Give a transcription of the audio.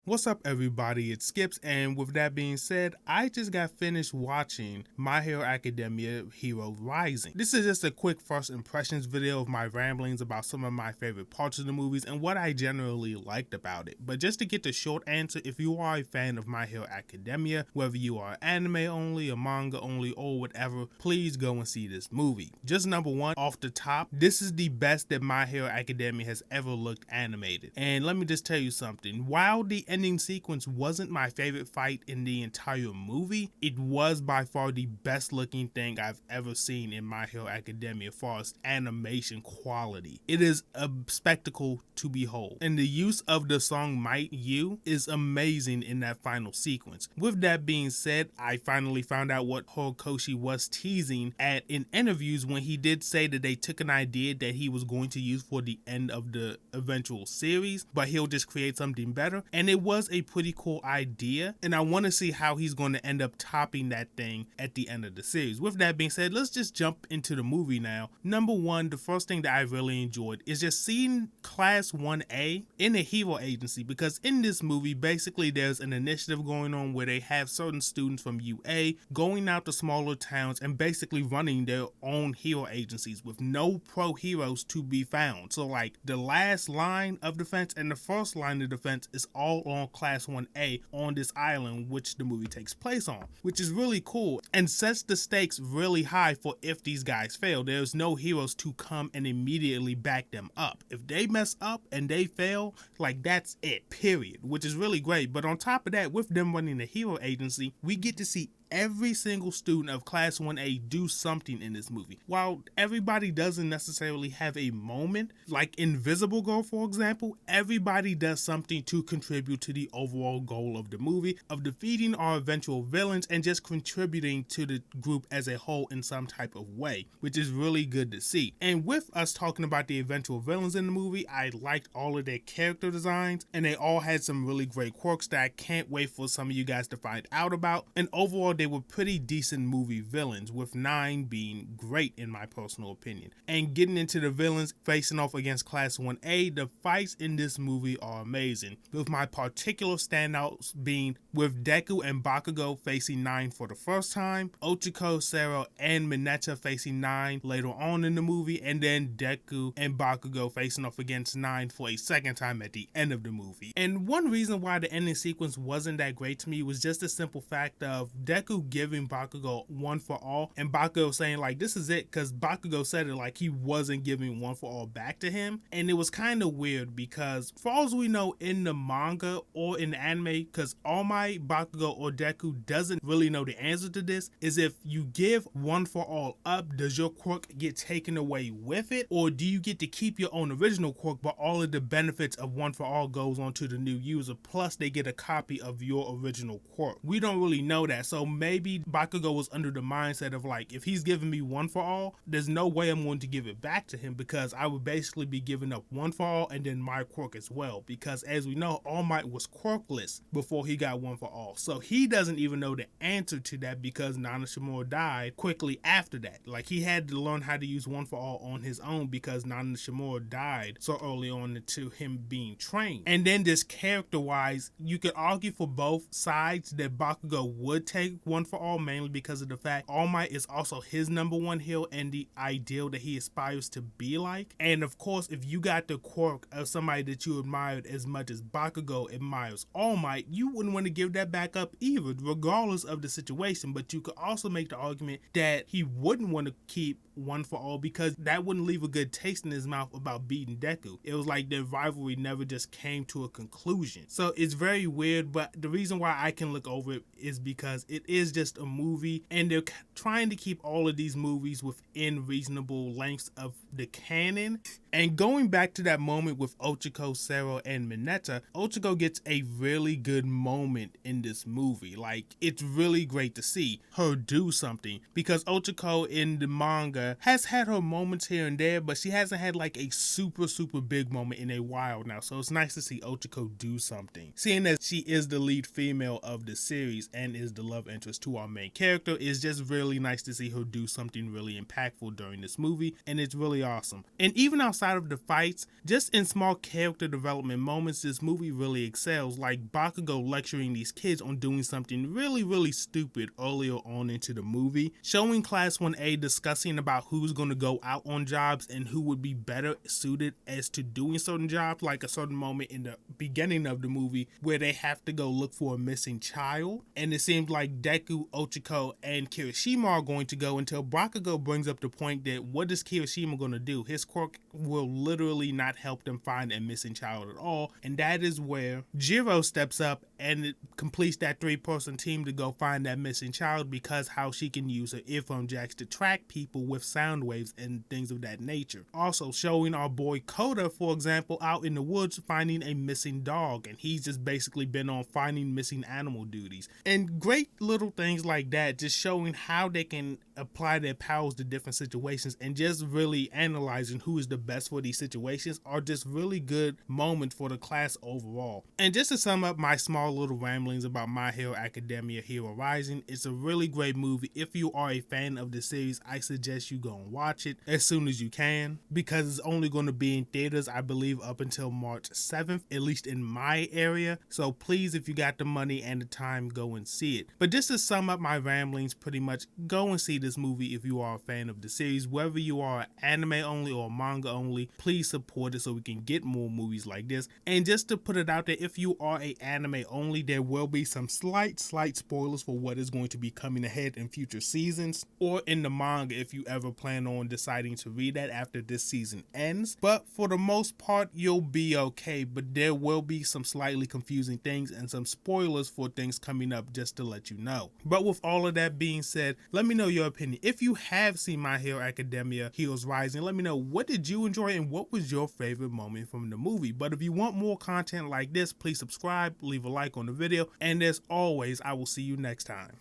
What's up, everybody? It's Skipx, and with that being said, I just got finished watching My Hero Academia Hero Rising. This is just a quick first impressions video of my ramblings about some of my favorite parts of the movies and what I generally liked about it. But just to get the short answer, if you are a fan of My Hero Academia, whether you are anime only, or manga only, or whatever, please go and see this movie. Just number one, off the top, this is the best that My Hero Academia has ever looked animated. And let me just tell you something, while the ending sequence wasn't my favorite fight in the entire movie, it was by far the best looking thing I've ever seen in My Hero Academia as far as animation quality. It is a spectacle to behold, and the use of the song Might You is amazing in that final sequence. With that being said, I finally found out what Horikoshi was teasing at in interviews when he did say that they took an idea that he was going to use for the end of the eventual series, but he'll just create something better, and it was a pretty cool idea, and I want to see how he's going to end up topping that thing at the end of the series. With that being said, let's just jump into the movie now. Number one, the first thing that I really enjoyed is just seeing Class 1A in a hero agency, because in this movie, basically there's an initiative going on where they have certain students from UA going out to smaller towns and basically running their own hero agencies with no pro heroes to be found. So like the last line of defense and the first line of defense is all on Class 1A on this island, which the movie takes place on, which is really cool and sets the stakes really high for if these guys fail. There's no heroes to come and immediately back them up. If they mess up and they fail, like that's it, period, which is really great. But on top of that, with them running the hero agency, we get to see every single student of Class 1A do something in this movie. While everybody doesn't necessarily have a moment, like Invisible Girl for example, everybody does something to contribute to the overall goal of the movie, of defeating our eventual villains and just contributing to the group as a whole in some type of way, which is really good to see. And with us talking about the eventual villains in the movie, I liked all of their character designs, and they all had some really great quirks that I can't wait for some of you guys to find out about. And overall, they were pretty decent movie villains, with 9 being great in my personal opinion. And getting into the villains facing off against Class 1A, the fights in this movie are amazing, with my particular standouts being with Deku and Bakugo facing 9 for the first time, Ochiko, Sero, and Mineta facing 9 later on in the movie, and then Deku and Bakugo facing off against 9 for a second time at the end of the movie. And one reason why the ending sequence wasn't that great to me was just the simple fact of Deku giving Bakugo one for all, and Bakugo saying like this is it, because Bakugo said it like he wasn't giving one for all back to him. And it was kind of weird because for all as we know in the manga or in the anime, because All Might, Bakugo, or Deku doesn't really know the answer to this, is if you give one for all up, does your quirk get taken away with it, or do you get to keep your own original quirk but all of the benefits of one for all goes on to the new user, plus they get a copy of your original quirk? We don't really know that, so maybe Bakugo was under the mindset of like, if he's giving me one for all, there's no way I'm going to give it back to him, because I would basically be giving up one for all and then my quirk as well, because as we know, All Might was quirkless before he got one for all, so he doesn't even know the answer to that because Nana Shimura died quickly after that. Like he had to learn how to use one for all on his own because Nana Shimura died so early on into him being trained. And then just character wise, you could argue for both sides that Bakugo would take one for all, mainly because of the fact All Might is also his number one hero and the ideal that he aspires to be like. And of course, if you got the quirk of somebody that you admired as much as Bakugo admires All Might, you wouldn't want to give that back up either, regardless of the situation. But you could also make the argument that he wouldn't want to keep one for all because that wouldn't leave a good taste in his mouth about beating Deku. It was like their rivalry never just came to a conclusion. So it's very weird, but the reason why I can look over it is because it is just a movie and they're trying to keep all of these movies within reasonable lengths of the canon. And going back to that moment with Ochiko, Sero, and Mineta, Ochiko gets a really good moment in this movie. Like, it's really great to see her do something, because Ochiko in the manga has had her moments here and there, but she hasn't had like a super big moment in a while now. So it's nice to see Ochiko do something, seeing that she is the lead female of the series and is the love interest to our main character. It's just really nice to see her do something really impactful during this movie, and it's really awesome. And even outside of the fights, just in small character development moments, this movie really excels, like Bakugo lecturing these kids on doing something really stupid earlier on into the movie, showing Class 1A discussing about who's going to go out on jobs and who would be better suited as to doing certain jobs, like a certain moment in the beginning of the movie where they have to go look for a missing child, and it seems like Deku, Ochiko, and Kirishima are going to go until Bakugo brings up the point that what is Kirishima going to do? His quirk will literally not help them find a missing child at all, and that is where Jiro steps up and it completes that three-person team to go find that missing child, because how she can use her earphone jacks to track people with sound waves and things of that nature. Also showing our boy Koda, for example, out in the woods finding a missing dog, and he's just basically been on finding missing animal duties. And great little things like that, just showing how they can apply their powers to different situations, and just really analyzing who is the best for these situations are just really good moments for the class overall. And just to sum up my small little ramblings about My Hero Academia Hero Rising, it's a really great movie. If you are a fan of the series, I suggest you go and watch it as soon as you can, because it's only going to be in theaters, I believe, up until March 7th, at least in my area. So please, if you got the money and the time, go and see it. But just to sum up my ramblings, pretty much go and see this movie if you are a fan of the series. Whether you are anime only or manga only, please support it so we can get more movies like this. And just to put it out there, if you are a anime only, there will be some slight spoilers for what is going to be coming ahead in future seasons, or in the manga if you ever plan on deciding to read that after this season ends. But for the most part, you'll be okay, but there will be some slightly confusing things and some spoilers for things coming up, just to let you know. But with all of that being said, let me know your opinion. If you have seen My Hero Academia Heroes Rising, let me know, what did you enjoy and what was your favorite moment from the movie? But if you want more content like this, please subscribe, leave a like on the video, and as always, I will see you next time.